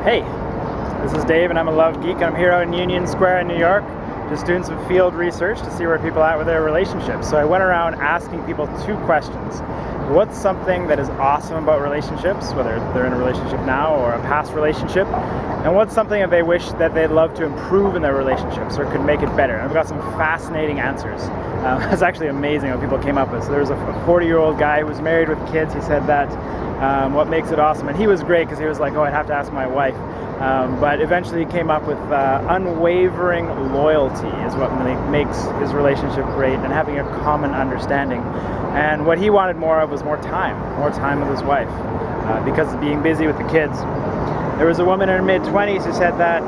Hey, this is Dave and I'm a love geek. I'm here out in Union Square in New York, just doing some field research to see where people are at with their relationships. So I went around asking people two questions. What's something that is awesome about relationships, whether they're in a relationship now or a past relationship? And what's something that they wish that they'd love to improve in their relationships or could make it better? And I've got some fascinating answers. It's actually amazing what people came up with. So there was a 40-year-old guy who was married with kids. He said that what makes it awesome, and he was great because he was like, oh, I'd have to ask my wife. But eventually he came up with unwavering loyalty is what makes his relationship great, and having a common understanding. And what he wanted more of was more time with his wife, because of being busy with the kids. There was a woman in her mid-20s who said that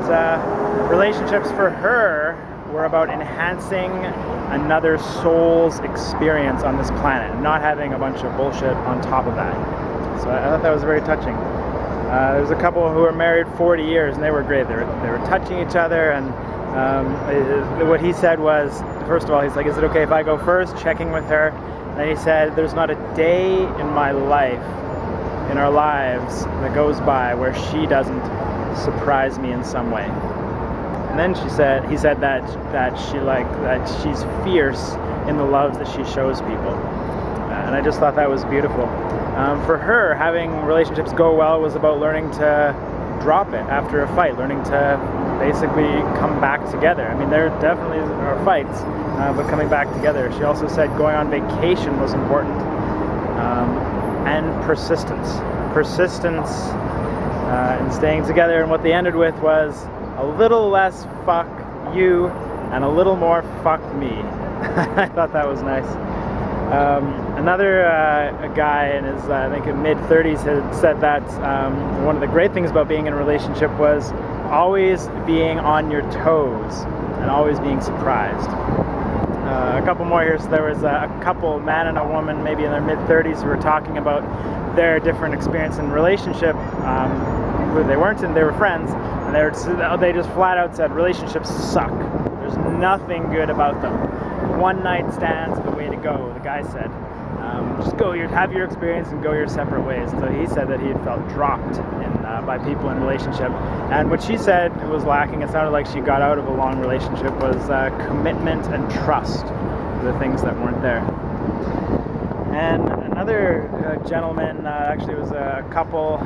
relationships for her were about enhancing another soul's experience on this planet, not having a bunch of bullshit on top of that. So I thought that was very touching. There's a couple who were married 40 years and they were great. They were touching each other, and what he said was, first of all, he's like, is it okay if I go first, checking with her? And then he said, there's not a day in my life, in our lives, that goes by where she doesn't surprise me in some way. And then he said that she's fierce in the love that she shows people. And I just thought that was beautiful. For her, having relationships go well was about learning to drop it after a fight, learning to basically come back together. I mean, there definitely are fights, but coming back together. She also said going on vacation was important, and persistence in staying together. And what they ended with was a little less fuck you and a little more fuck me. I thought that was nice. Another a guy in his, I think, mid-30s had said that one of the great things about being in a relationship was always being on your toes and always being surprised. A couple more here. So there was a couple, a man and a woman, maybe in their mid-30s, who were talking about their different experience in relationship. Who they weren't in, they were friends, and they just flat out said relationships suck. There's nothing good about them. One night stands are the way to go, the guy said. Just have your experience and go your separate ways. So he said that he had felt dropped by people in relationship. And what she said was lacking, it sounded like she got out of a long relationship, was commitment and trust, the things that weren't there. And another gentleman, actually it was a couple,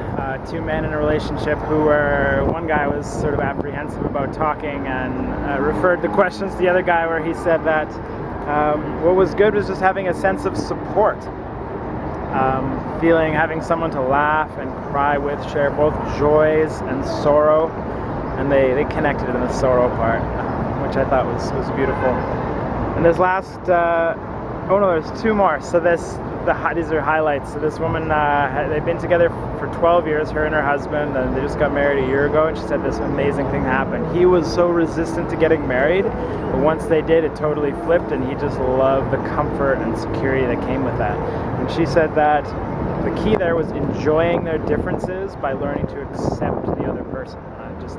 two men in a relationship who one guy was sort of apprehensive about talking and referred the questions to the other guy, where he said that what was good was just having a sense of support, having someone to laugh and cry with, share both joys and sorrow, and they connected in the sorrow part, which I thought was beautiful. And this last, there's two more. So these are highlights. So this woman, they've been together for 12 years, her and her husband, and they just got married a year ago, and she said this amazing thing happened. He was so resistant to getting married, but once they did, it totally flipped, and he just loved the comfort and security that came with that. And she said that the key there was enjoying their differences by learning to accept the other person.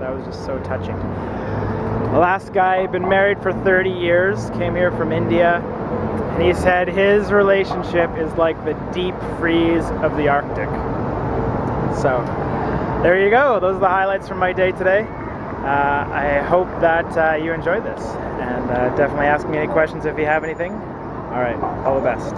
That was just so touching. The last guy had been married for 30 years, came here from India, and he said his relationship is like the deep freeze of the Arctic. So there you go. Those are the highlights from my day today. I hope that you enjoyed this, and definitely ask me any questions if you have anything. All right, all the best.